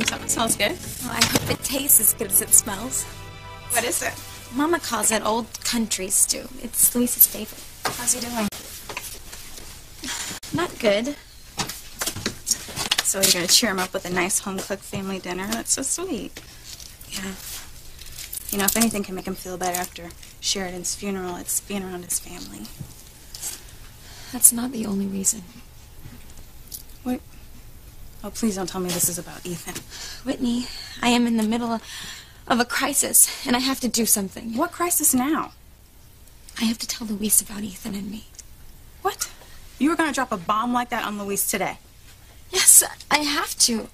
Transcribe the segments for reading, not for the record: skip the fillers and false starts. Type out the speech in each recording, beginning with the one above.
Something smells good. Well, I hope it tastes as good as it smells. What is it? Mama calls it old country stew. It's Luis's favorite. How's he doing? Not good. So you're going to cheer him up with a nice home-cooked family dinner? That's so sweet. Yeah. You know, if anything can make him feel better after Sheridan's funeral, it's being around his family. That's not the only reason. What? Oh, please don't tell me this is about Ethan. Whitney, I am in the middle of a crisis, and I have to do something. What crisis now? I have to tell Luis about Ethan and me. What? You were going to drop a bomb like that on Luis today? Yes, I have to.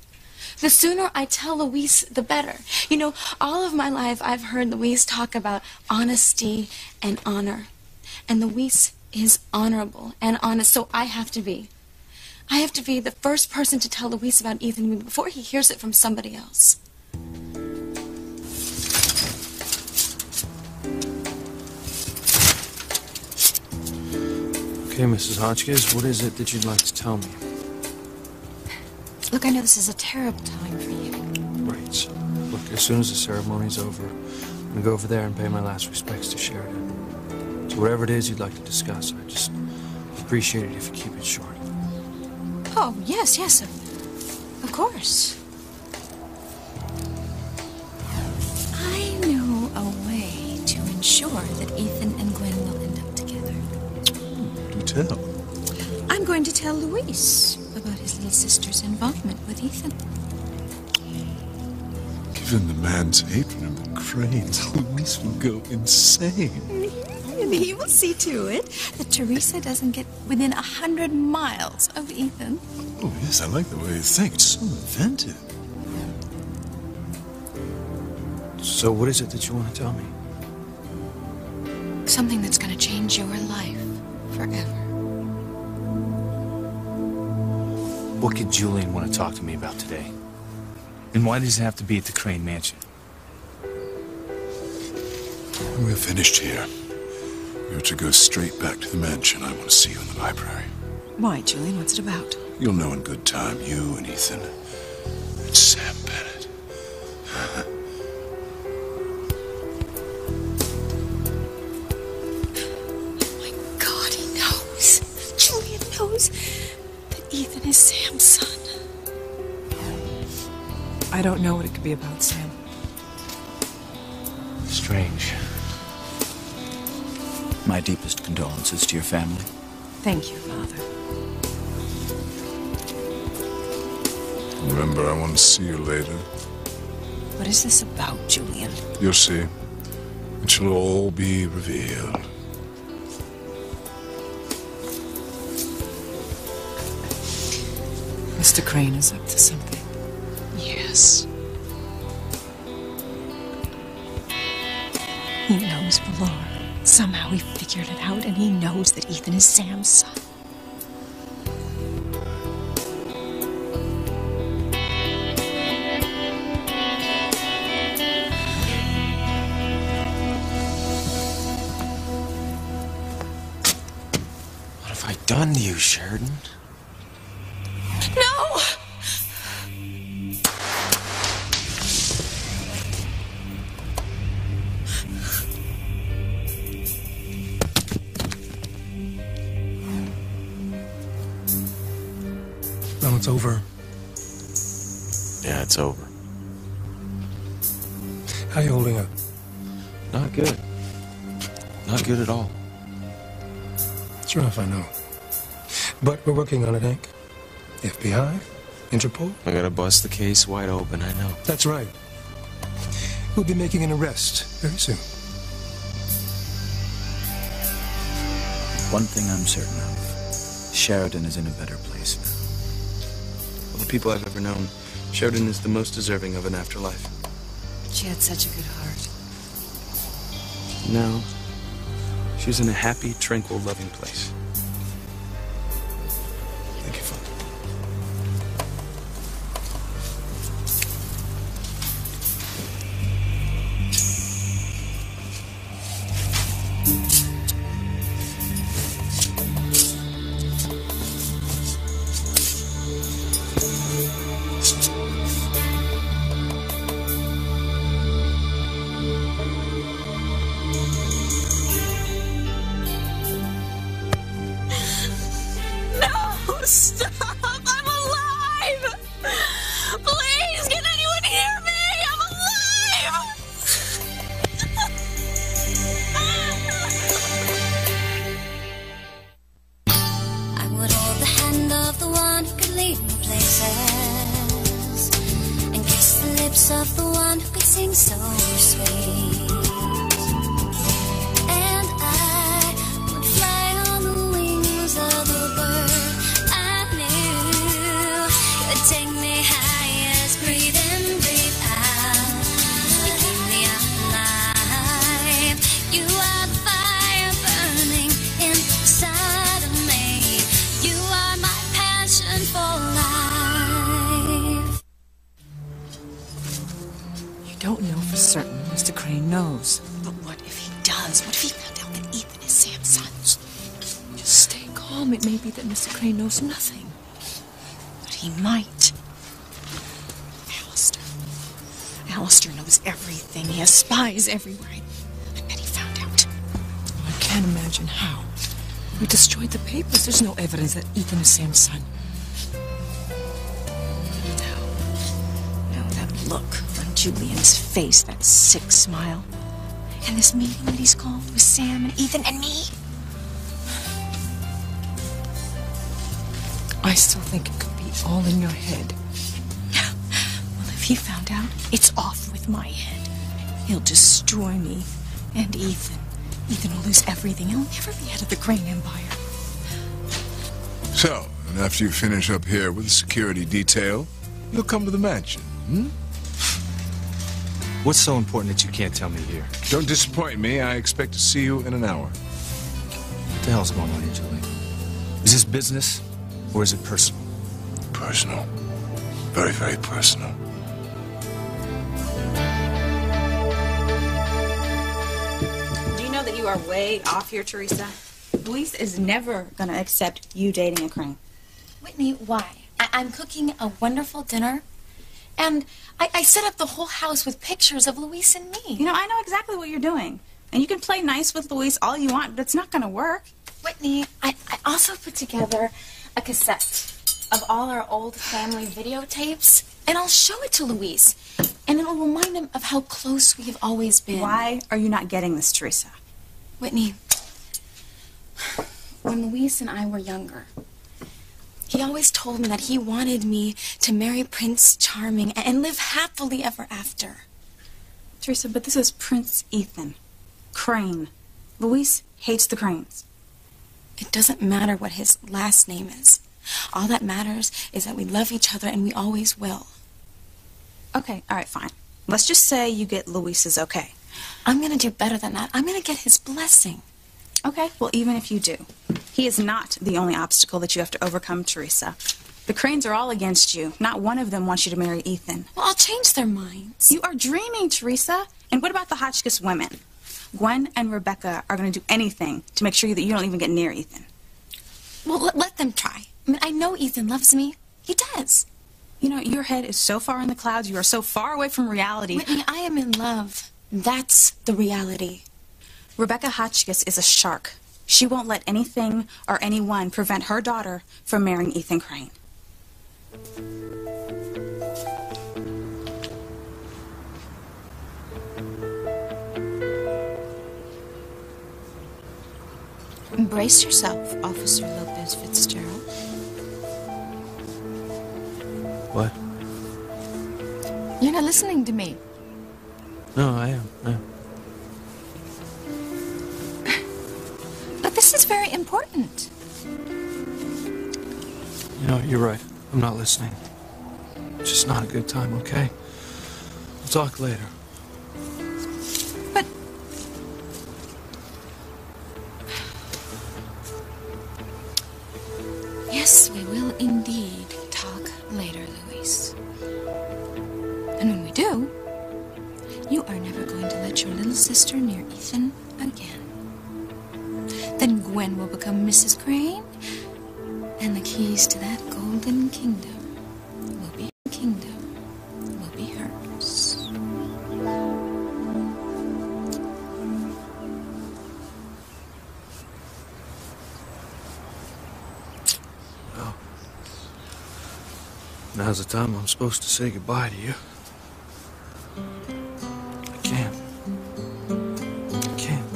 The sooner I tell Luis, the better. You know, all of my life I've heard Luis talk about honesty and honor. And Luis is honorable and honest, so I have to be. I have to be the first person to tell Luis about Ethan and me before he hears it from somebody else. Okay, Mrs. Hotchkiss, what is it that you'd like to tell me? Look, I know this is a terrible time for you. Right. So, look, as soon as the ceremony's over, I'm gonna go over there and pay my last respects to Sheridan. So whatever it is you'd like to discuss, I just appreciate it if you keep it short. Oh, yes, of course. I know a way to ensure that Ethan and Gwen will end up together. Do tell. I'm going to tell Luis about his little sister's involvement with Ethan. Given the man's hatred of the Cranes, Luis will go insane. And he will see to it that Teresa doesn't get within 100 miles of Ethan. Oh, yes, I like the way you think. It's so inventive. So what is it that you want to tell me? Something that's going to change your life forever. What could Julian want to talk to me about today? And why does it have to be at the Crane Mansion? We're finished here. You're to go straight back to the mansion. I want to see you in the library. Why, Julian? What's it about? You'll know in good time, you and Ethan. And Sam Bennett. Oh my God, he knows. Julian knows that Ethan is Sam's son. I don't know what it could be about, Sam. Strange. My deepest condolences to your family. Thank you, Father. Remember, I want to see you later. What is this about, Julian? You'll see. It shall all be revealed. Mr. Crane is up to something. Yes. He knows Valor. Somehow he figured it out, and he knows that Ethan is Sam's son. What have I done to you, Sheridan? No! Well, it's over. Yeah, it's over. How you holding up? Not good. Not good at all. It's rough, I know. But we're working on it, Hank. FBI? Interpol? I gotta bust the case wide open, I know. That's right. We'll be making an arrest very soon. One thing I'm certain of. Sheridan is in a better place now. Of the people I've ever known, Sheridan is the most deserving of an afterlife. She had such a good heart. Now, she's in a happy, tranquil, loving place. Thank you, Father. Stop! I'm alive! Please, can anyone hear me? I'm alive! I would hold the hand of the one who could lead me places, and kiss the lips of the one who could sing so sweet. And I would fly on the wings of the bird I knew could take me highest. Breathe in, breathe out. You keep me alive. You are the fire burning inside of me. You are my passion for life. You don't know for certain Mr. Crane knows. But what if he does? What if he found out that Ethan is Sam's son? Just stay calm. It may be that Mr. Crane knows nothing. But he might. Alistair. Alistair knows everything. He has spies everywhere. I bet he found out. I can't imagine how. We destroyed the papers. There's no evidence that Ethan is Sam's son. No, that look on Julian's face, that sick smile. And this meeting that he's called with Sam and Ethan and me. I still think it could be all in your head. Well, if he found out, it's off with my head. He'll destroy me and Ethan. Ethan will lose everything. He'll never be head of the Crane Empire. So, and after you finish up here with the security detail, you'll come to the mansion, hmm? What's so important that you can't tell me here? Don't disappoint me. I expect to see you in an hour. What the hell's going on here, Julie? Is this business or is it personal? Personal. Very, very personal. Do you know that you are way off here, Teresa? Luis is never going to accept you dating a Crane. Whitney, why? I'm cooking a wonderful dinner, and I set up the whole house with pictures of Luis and me. You know, I know exactly what you're doing. And you can play nice with Luis all you want, but it's not going to work. Whitney, I also put together a cassette of all our old family videotapes, and I'll show it to Luis, and it'll remind him of how close we have always been. Why are you not getting this, Teresa? Whitney, when Luis and I were younger, he always told me that he wanted me to marry Prince Charming and live happily ever after. Teresa, but this is Prince Ethan. Crane. Luis hates the Cranes. It doesn't matter what his last name is. All that matters is that we love each other, and we always will. Okay, all right, fine. Let's just say you get Luis's okay. I'm going to do better than that. I'm going to get his blessing. Okay, well, even if you do, he is not the only obstacle that you have to overcome, Teresa. The Cranes are all against you. Not one of them wants you to marry Ethan. Well, I'll change their minds. You are dreaming, Teresa. And what about the Hotchkiss women? Gwen and Rebecca are going to do anything to make sure that you don't even get near Ethan. Well, let them try. I mean, I know Ethan loves me. He does. You know, your head is so far in the clouds. You are so far away from reality. Whitney, I am in love. That's the reality. Rebecca Hotchkiss is a shark. She won't let anything or anyone prevent her daughter from marrying Ethan Crane. Brace yourself, Officer Lopez Fitzgerald. What? You're not listening to me. No, I am. But this is very important. You know, you're right. I'm not listening. It's just not a good time, okay? We'll talk later. But... Yes, we will indeed talk later, Luis. And when we do, you are never going to let your little sister near Ethan again. Then Gwen will become Mrs. Crane, and the keys to that golden kingdom will be hers. Well, Now's the time I'm supposed to say goodbye to you. I can't. I can't.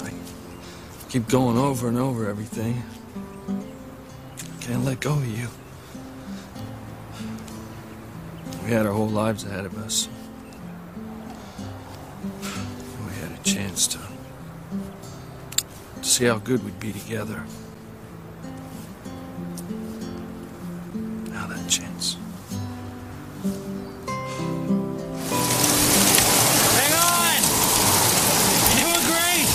I keep going over and over everything. I can't let go of you. We had our whole lives ahead of us. We had a chance to see how good we'd be together. Now that chance. Hang on! You're doing great!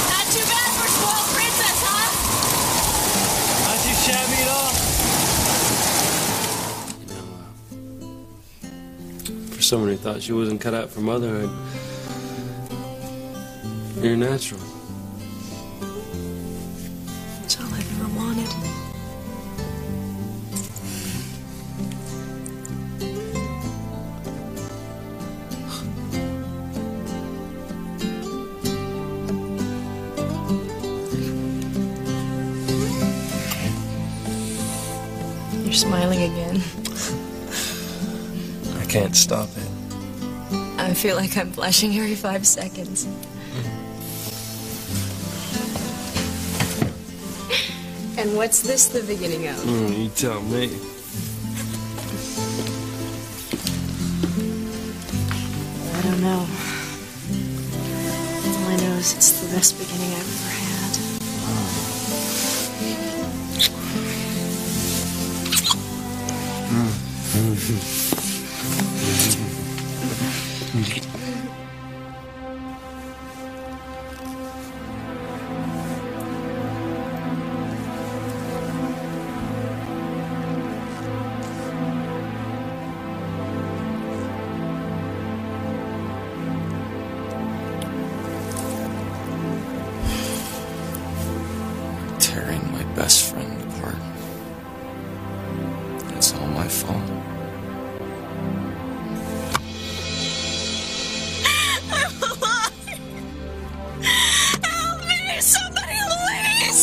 Not too bad for spoiled princess, huh? Not too shabby at all. For someone who thought she wasn't cut out for motherhood, you're natural. It's all I've ever wanted. You're smiling again. I can't stop it. I feel like I'm blushing every 5 seconds. And what's this the beginning of? You tell me. I don't know. All I know is it's the best beginning I've ever had. Tearing my best friend apart. It's all my fault. I'm alive! Help me! Somebody, Louise!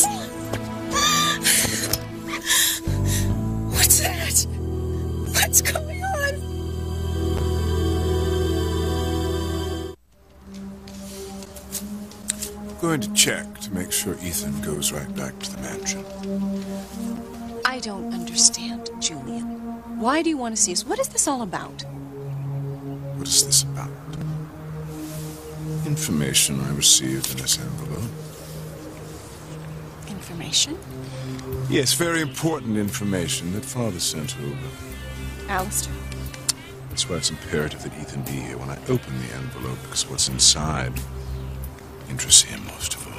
What's that? What's going on? I'm going to check to make sure Ethan goes right back to the mansion. I don't understand, Julian. Why do you want to see us? What is this all about? What is this about? Information I received in this envelope. Information? Yes, very important information that Father sent over. Alistair. That's why it's imperative that Ethan be here when I open the envelope, because what's inside interests him most of all.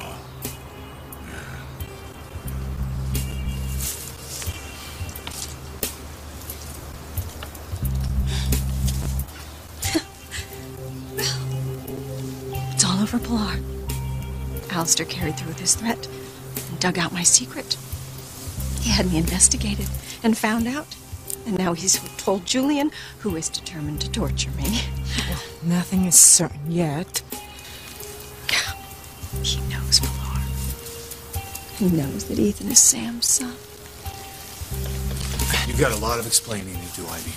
It's all over Pilar. Alistair carried through with his threat and dug out my secret. He had me investigated and found out. And now he's told Julian, who is determined to torture me. Well, nothing is certain yet. He knows Pilar. He knows that Ethan is Sam's son. You've got a lot of explaining to do, Ivy.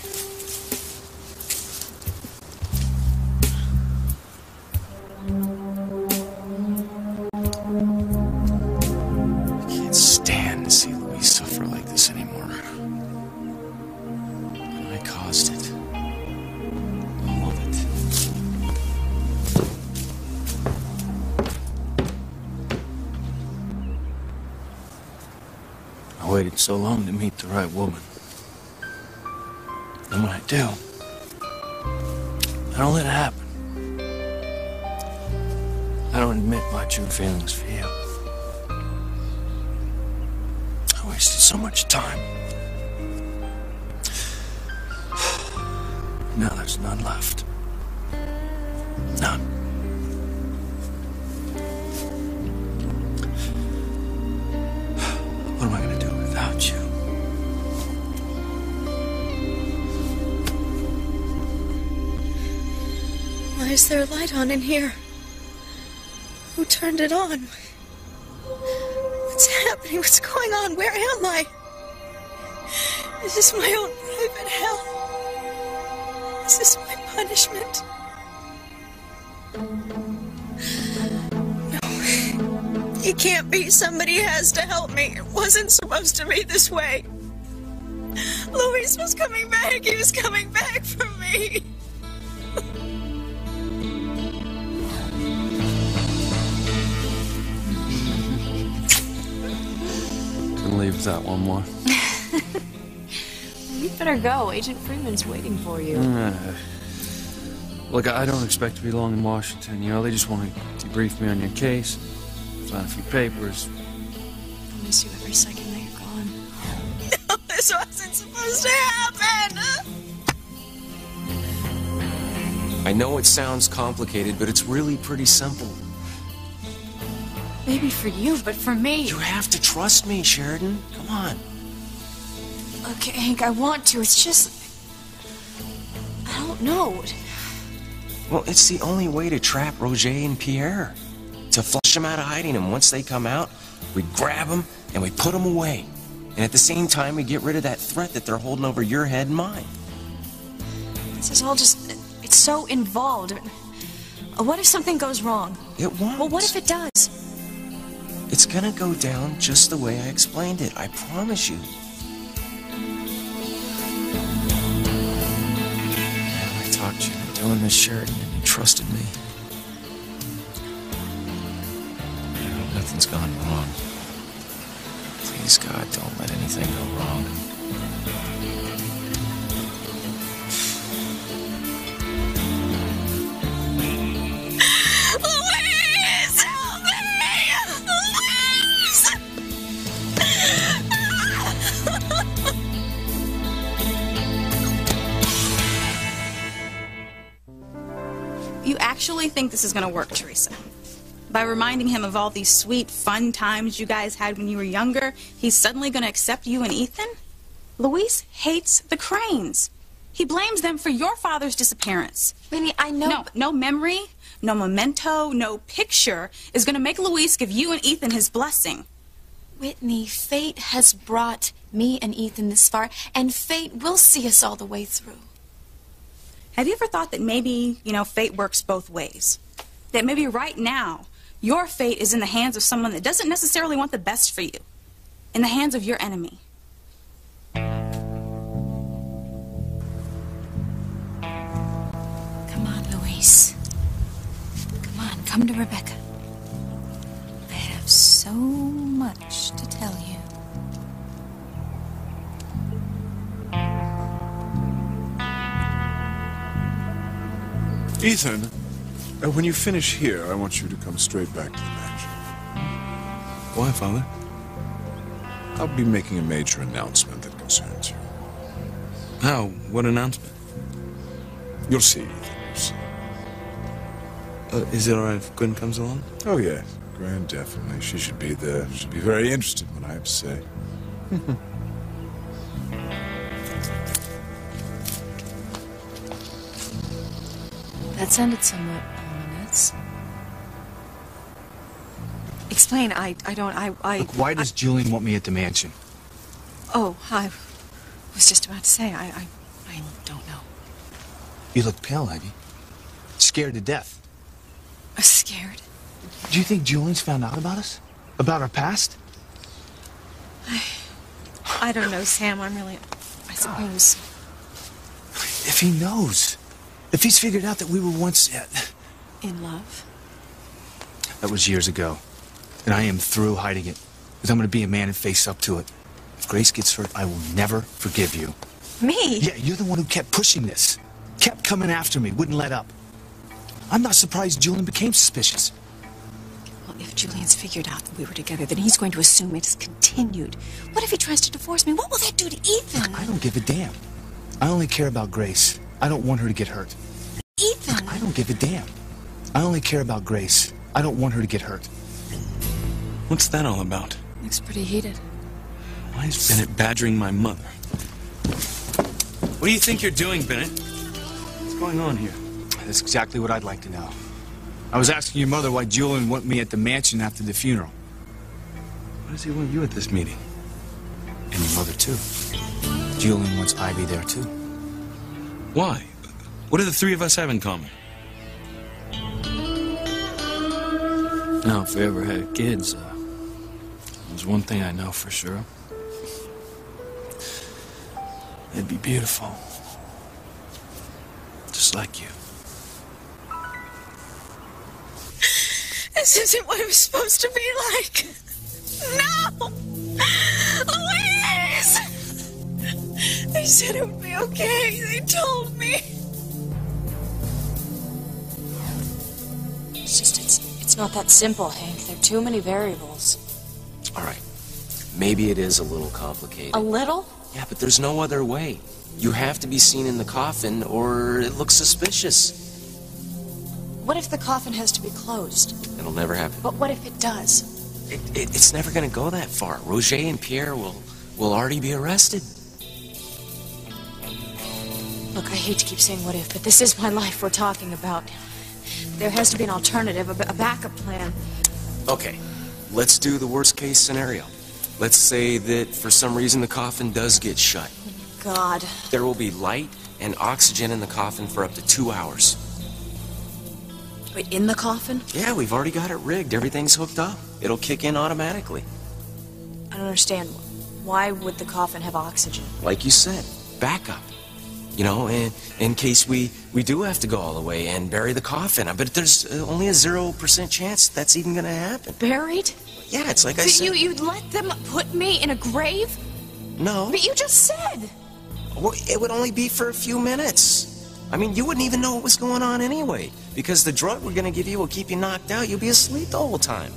I can't stand to see Louise suffer like this anymore. And I caused it. All of it. I waited so long to meet the right woman. And when I do, I don't let it happen. I don't admit my true feelings for you. I wasted so much time. Now there's none left. None. What am I going to do without you? Why is there a light on in here? Who turned it on? What's happening? What's going on? Where am I? This is my own private hell. This is my punishment. No. It can't be. Somebody has to help me. It wasn't supposed to be this way. Luis was coming back. He was coming back for me. Couldn't leave without one more. You'd better go. Agent Freeman's waiting for you. Look, I don't expect to be long in Washington. You know, they just want to debrief me on your case, sign a few papers. I'll miss you every second that you're gone. No, this wasn't supposed to happen. I know it sounds complicated, but it's really pretty simple. Maybe for you, but for me... You have to trust me, Sheridan. Come on. Okay, Hank, I want to. It's just... I don't know. Well, it's the only way to trap Roger and Pierre. To flush them out of hiding, and once they come out, we grab them and we put them away. And at the same time, we get rid of that threat that they're holding over your head and mine. This is all just... It's so involved. What if something goes wrong? It won't. Well, what if it does? It's gonna go down just the way I explained it. I promise you. I talked you into doing this, Sheridan, and you trusted me. I hope nothing's gone wrong. Please, God, don't let anything go wrong. You actually think this is going to work, Teresa? By reminding him of all these sweet, fun times you guys had when you were younger, he's suddenly going to accept you and Ethan? Luis hates the Cranes. He blames them for your father's disappearance. Winnie, I know... No memory, no memento, no picture is going to make Luis give you and Ethan his blessing. Whitney, fate has brought me and Ethan this far, and fate will see us all the way through. Have you ever thought that maybe, fate works both ways? That maybe right now, your fate is in the hands of someone that doesn't necessarily want the best for you. In the hands of your enemy. Come on, Luis. Come on, come to Rebecca. I have so much to tell you. Ethan, when you finish here, I want you to come straight back to the mansion. Why, Father? I'll be making a major announcement that concerns you. How? What announcement? You'll see, Ethan. You'll see. Is it all right if Gwen comes along? Oh, yes. Gwen, definitely. She should be there. She'll be very interested in what I have to say. That sounded somewhat ominous. Explain. I don't. Look, why does Julian want me at the mansion? Oh, I was just about to say, I don't know. You look pale, Ivy. Scared to death. Scared? Do you think Julian's found out about us? About our past? I don't know, Sam. I suppose. If he knows. If he's figured out that we were once... In love? That was years ago. And I am through hiding it. Because I'm going to be a man and face up to it. If Grace gets hurt, I will never forgive you. Me? Yeah, you're the one who kept pushing this. Kept coming after me, wouldn't let up. I'm not surprised Julian became suspicious. Well, if Julian's figured out that we were together, then he's going to assume it has continued. What if he tries to divorce me? What will that do to Ethan? Look, I don't give a damn. I only care about Grace. I don't want her to get hurt. Ethan! Look, I don't give a damn. I only care about Grace. I don't want her to get hurt. What's that all about? Looks pretty heated. Why is Bennett badgering my mother? What do you think you're doing, Bennett? What's going on here? That's exactly what I'd like to know. I was asking your mother why Julian wanted me at the mansion after the funeral. Why does he want you at this meeting? And your mother, too. Julian wants Ivy there, too. Why? What do the three of us have in common? Now, if we ever had kids, there's one thing I know for sure. It'd be beautiful. Just like you. This isn't what it was supposed to be like. No! Louise! They said it would be okay. They told me. It's not that simple, Hank. There are too many variables. All right. Maybe it is a little complicated. A little? Yeah, but there's no other way. You have to be seen in the coffin or it looks suspicious. What if the coffin has to be closed? It'll never happen. But what if it does? It's never going to go that far. Roger and Pierre will already be arrested. Look, I hate to keep saying what if, but this is my life we're talking about. There has to be an alternative, a backup plan. Okay, let's do the worst case scenario. Let's say that for some reason the coffin does get shut. God. There will be light and oxygen in the coffin for up to 2 hours. Wait, in the coffin? Yeah, we've already got it rigged. Everything's hooked up. It'll kick in automatically. I don't understand. Why would the coffin have oxygen? Like you said, backup. You know, in case we do have to go all the way and bury the coffin. But there's only a 0% chance that's even going to happen. Buried? Yeah, it's like I said. You'd let them put me in a grave? No. But you just said. Well, it would only be for a few minutes. I mean, you wouldn't even know what was going on anyway. Because the drug we're going to give you will keep you knocked out. You'll be asleep the whole time.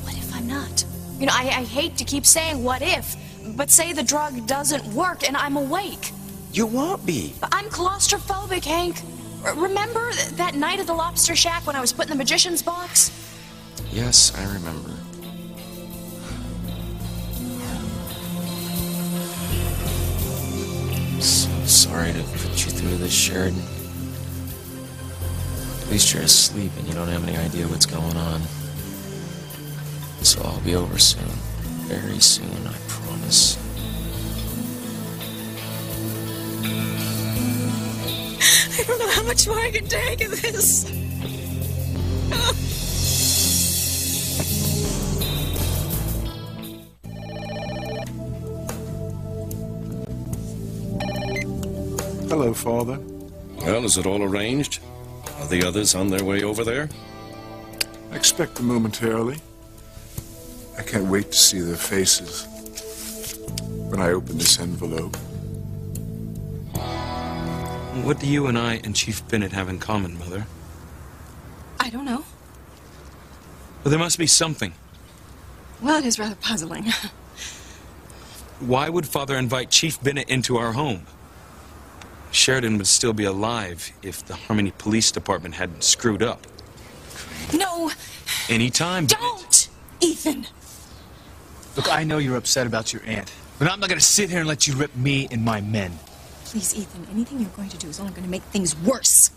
What if I'm not? You know, I hate to keep saying what if, but say the drug doesn't work and I'm awake. You won't be. I'm claustrophobic, Hank. Remember that night at the Lobster Shack when I was put in the magician's box? Yes, I remember. So sorry to put you through this, Sheridan. At least you're asleep and you don't have any idea what's going on. This will all be over soon. Very soon, I promise. I don't know how much more I can take of this. Hello, Father. Well, is it all arranged? Are the others on their way over there? I expect them momentarily. I can't wait to see their faces when I open this envelope. What do you and I and Chief Bennett have in common, Mother? I don't know. Well, there must be something. Well, it is rather puzzling. Why would Father invite Chief Bennett into our home? Sheridan would still be alive if the Harmony Police Department hadn't screwed up. No! Anytime. Don't! Ethan! Look, I know you're upset about your aunt, but I'm not going to sit here and let you rip me and my men. Please, Ethan, anything you're going to do is only going to make things worse.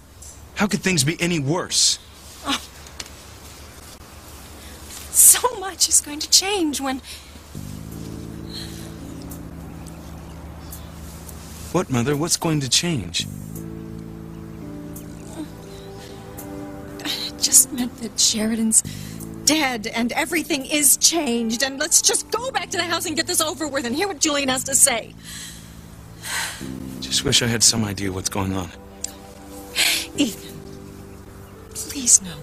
How could things be any worse? Oh. So much is going to change when... What, Mother? What's going to change? It just meant that Sheridan's dead and everything is changed, and let's just go back to the house and get this over with and hear what Julian has to say. Just wish I had some idea what's going on. Ethan, please know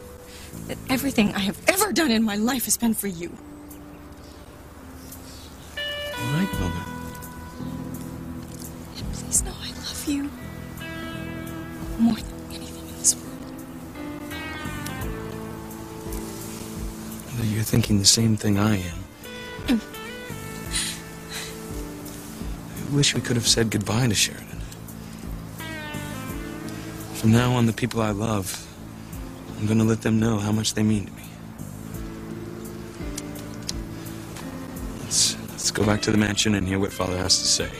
that everything I have ever done in my life has been for you. All right, Mother. And please know I love you more than anything in this world. Mother, you're thinking the same thing I am. I wish we could have said goodbye to Sheridan. From now on, the people I love, I'm going to let them know how much they mean to me. Let's go back to the mansion and hear what Father has to say.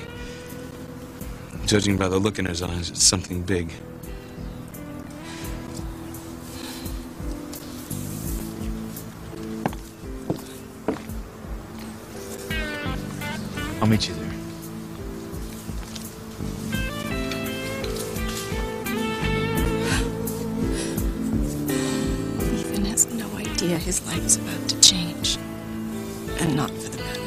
Judging by the look in his eyes, it's something big. I'll meet you there. his life is about to change. And not for the better.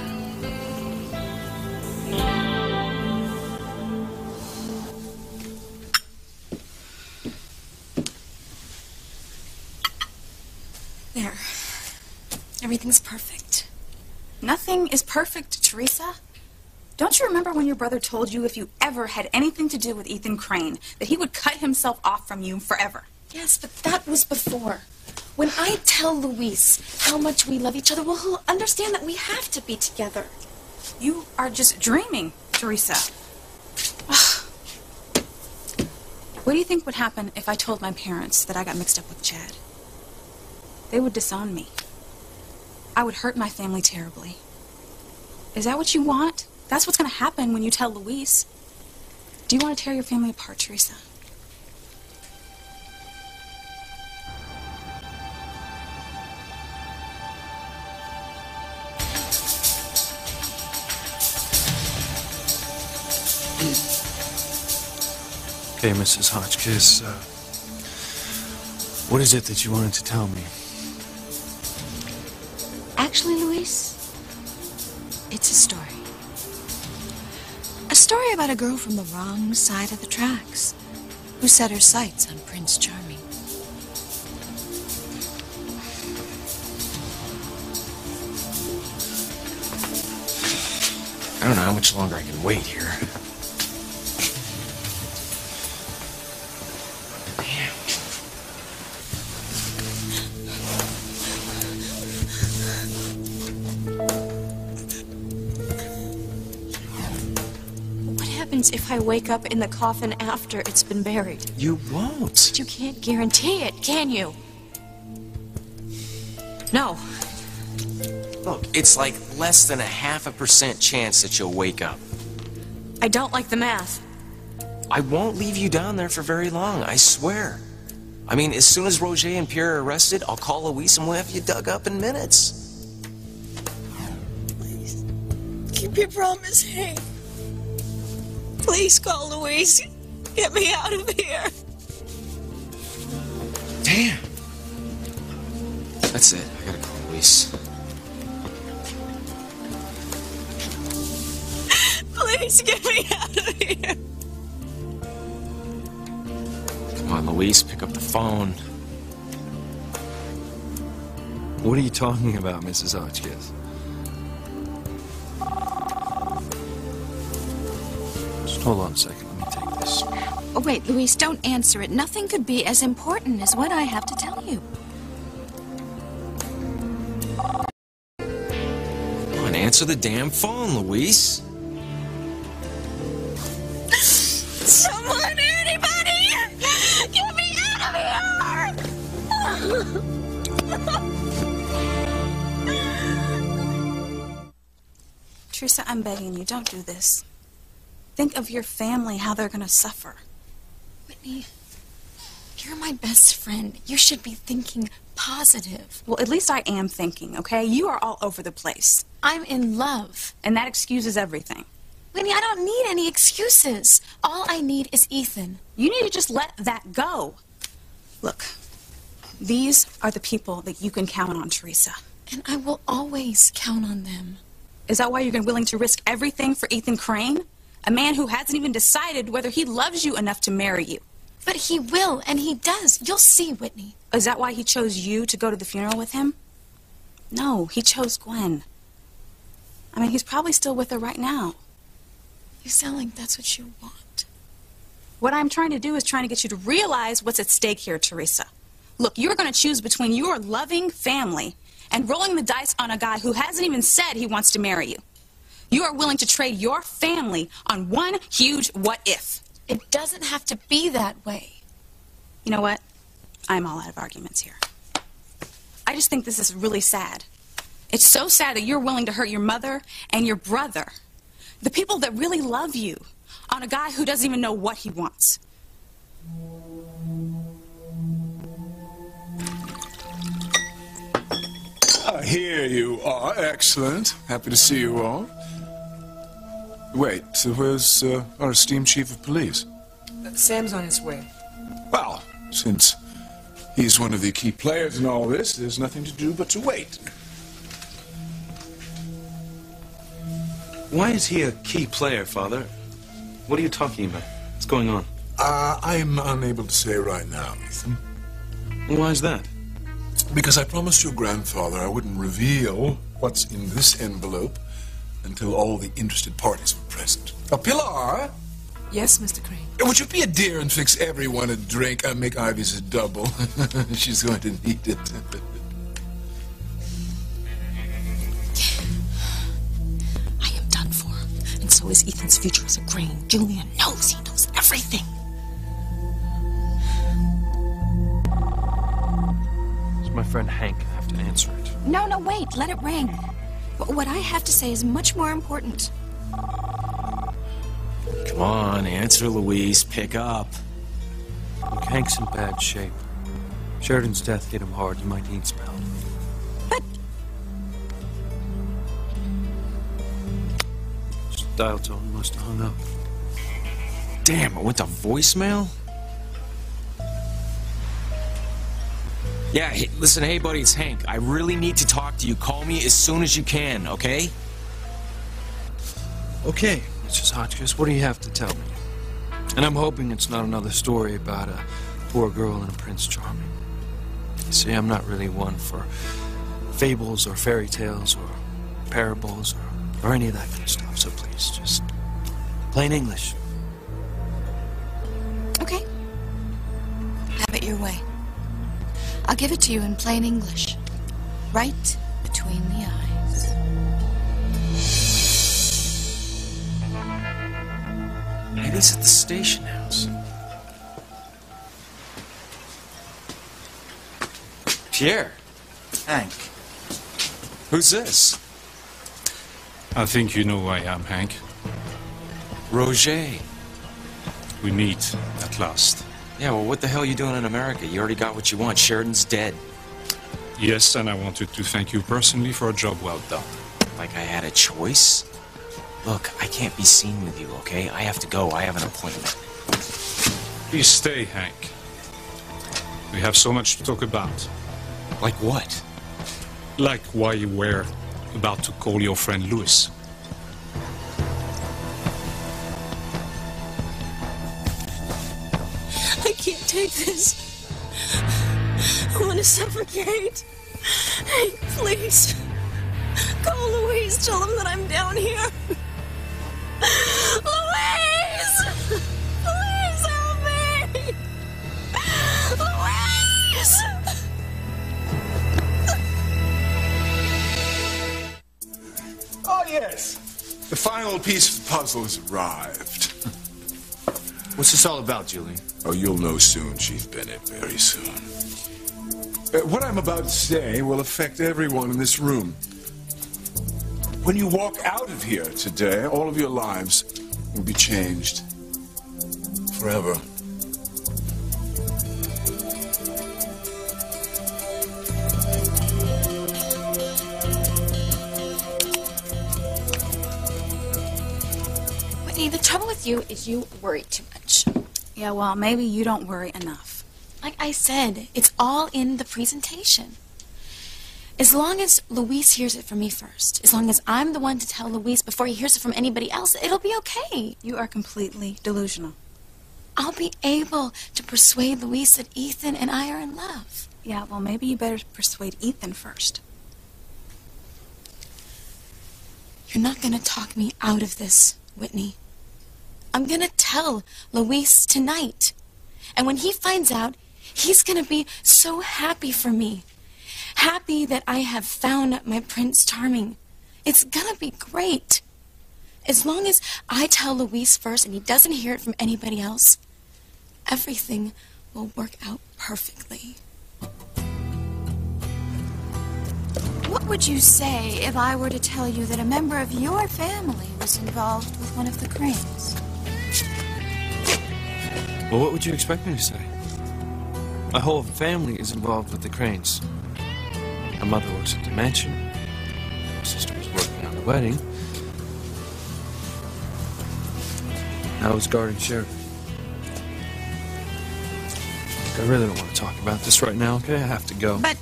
There. Everything's perfect. Nothing is perfect, Teresa. Don't you remember when your brother told you if you ever had anything to do with Ethan Crane, that he would cut himself off from you forever? Yes, but that was before. When I tell Luis how much we love each other, well, he'll understand that we have to be together. You are just dreaming, Teresa. What do you think would happen if I told my parents that I got mixed up with Chad? They would disown me. I would hurt my family terribly. Is that what you want? That's what's going to happen when you tell Luis. Do you want to tear your family apart, Teresa? Okay, Mrs. Hotchkiss, what is it that you wanted to tell me? Actually, Luis, it's a story. A story about a girl from the wrong side of the tracks who set her sights on Prince Charming. I don't know how much longer I can wait here. If I wake up in the coffin after it's been buried? You won't. But you can't guarantee it, can you? No. Look, it's like less than 0.5% chance that you'll wake up. I don't like the math. I won't leave you down there for very long, I swear. I mean, as soon as Roger and Pierre are arrested, I'll call Luis and we'll have you dug up in minutes. Please, keep your promise, Hank. Please call Luis. Get me out of here. Damn. That's it. I gotta call Luis. Please get me out of here. Come on, Luis, pick up the phone. What are you talking about, Mrs. Hotchkiss? Just hold on a second. Let me take this. Oh, wait, Luis, don't answer it. Nothing could be as important as what I have to tell you. Come on, answer the damn phone, Luis. Someone, anybody! Get me out of here! Teresa, I'm begging you, don't do this. Think of your family, how they're going to suffer. Whitney, you're my best friend. You should be thinking positive. Well, at least I am thinking, okay? You are all over the place. I'm in love. And that excuses everything. Whitney, I don't need any excuses. All I need is Ethan. You need to just let that go. Look, these are the people that you can count on, Teresa. And I will always count on them. Is that why you're willing to risk everything for Ethan Crane? A man who hasn't even decided whether he loves you enough to marry you. But he will, and he does. You'll see, Whitney. Is that why he chose you to go to the funeral with him? No, he chose Gwen. I mean, he's probably still with her right now. You sound like that's what you want. What I'm trying to do is trying to get you to realize what's at stake here, Teresa. Look, you're going to choose between your loving family and rolling the dice on a guy who hasn't even said he wants to marry you. You are willing to trade your family on one huge what if. It doesn't have to be that way. You know what? I'm all out of arguments here. I just think this is really sad. It's so sad that you're willing to hurt your mother and your brother, the people that really love you, on a guy who doesn't even know what he wants. Here you are. Excellent. Happy to see you all. Wait, so where's our esteemed chief of police? Sam's on his way. Well, since He's one of the key players in all this. There's nothing to do but to wait. Why is he a key player, Father? What are you talking about? What's going on? I'm unable to say right now, Ethan. Why is that? Because I promised your grandfather I wouldn't reveal what's in this envelope until all the interested parties were present. Pilar! Yes, Mr. Crane. Would you be a dear and fix everyone a drink? Make Ivy's a double. She's going to need it. I am done for. And so is Ethan's future as a Crane. Julian knows. He knows everything. It's my friend Hank. I have to answer it. No, wait. Let it ring. What I have to say is much more important. Come on, answer, Louise. Pick up. Look, Hank's in bad shape. Sheridan's death hit him hard. He might need some help. But... Just dial tone. He must have hung up. Damn, it went to voicemail? Yeah, listen, hey, buddy, it's Hank. I really need to talk to you. Call me as soon as you can, okay? Okay, Mrs. Hotchkiss, what do you have to tell me? And I'm hoping it's not another story about a poor girl and a Prince Charming. You see, I'm not really one for fables or fairy tales or parables or any of that kind of stuff, so please, just plain English. Okay. Have it your way. I'll give it to you in plain English. Right between the eyes. Maybe he's at the station house. Pierre. Hank. Who's this? I think you know who I am, Hank. Roger. We meet at last. Yeah, well, what the hell are you doing in America? You already got what you want. Sheridan's dead. Yes, and I wanted to thank you personally for a job well done. Like I had a choice? Look, I can't be seen with you, okay? I have to go. I have an appointment. Please stay, Hank. We have so much to talk about. Like what? Like why you were about to call your friend Louis. I can't take this. I want to suffocate. Hey, please. Call Louise. Tell him that I'm down here. Louise! Please help me! Louise! Oh, yes. The final piece of the puzzle has arrived. What's this all about, Julian? Oh, you'll know soon, Chief Bennett, very soon. What I'm about to say will affect everyone in this room. When you walk out of here today, all of your lives will be changed forever. Whitney, the trouble with you is you worry too much. Yeah, well, maybe you don't worry enough. Like I said, it's all in the presentation. As long as Luis hears it from me first, as long as I'm the one to tell Luis before he hears it from anybody else, it'll be okay. You are completely delusional. I'll be able to persuade Luis that Ethan and I are in love. Yeah, well, maybe you better persuade Ethan first. You're not going to talk me out of this, Whitney. I'm going to tell Luis tonight. And when he finds out, he's going to be so happy for me. Happy that I have found my Prince Charming. It's gonna be great. As long as I tell Luis first and he doesn't hear it from anybody else, everything will work out perfectly. What would you say if I were to tell you that a member of your family was involved with one of the Cranes? Well, what would you expect me to say? My whole family is involved with the Cranes. My mother works at the mansion. My sister was working on the wedding. I was guarding Sheridan. Look, I really don't want to talk about this right now, okay? I have to go. But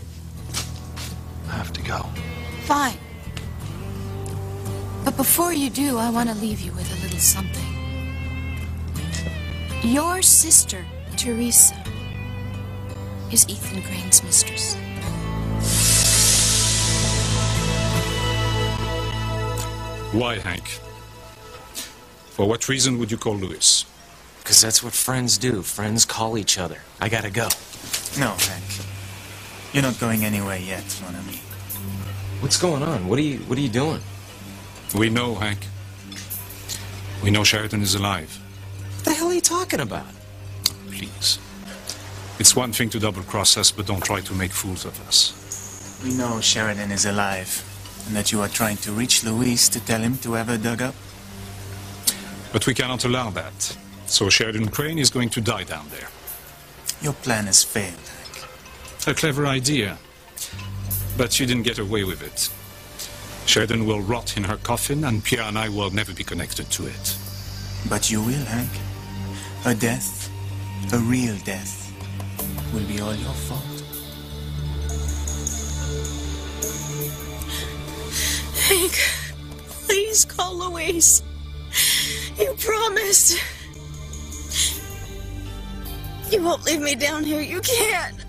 I have to go. fine. But before you do, I want to leave you with a little something. Your sister, Teresa, is Ethan Crane's mistress. Why, Hank? For what reason would you call Louis? Because that's what friends do. Friends call each other. I gotta go. No, Hank. You're not going anywhere yet, mon ami. What's going on? What are you doing? We know, Hank. We know Sheridan is alive. What the hell are you talking about? Please. It's one thing to double-cross us, but don't try to make fools of us. We know Sheridan is alive, and that you are trying to reach Louise to tell him to have her dug up. But we cannot allow that. So Sheridan Crane is going to die down there. Your plan has failed, Hank. A clever idea. But you didn't get away with it. Sheridan will rot in her coffin, and Pierre and I will never be connected to it. But you will, Hank. A death, a real death, will be all your fault. Hank, please call Louise. You promised. You won't leave me down here. You can't.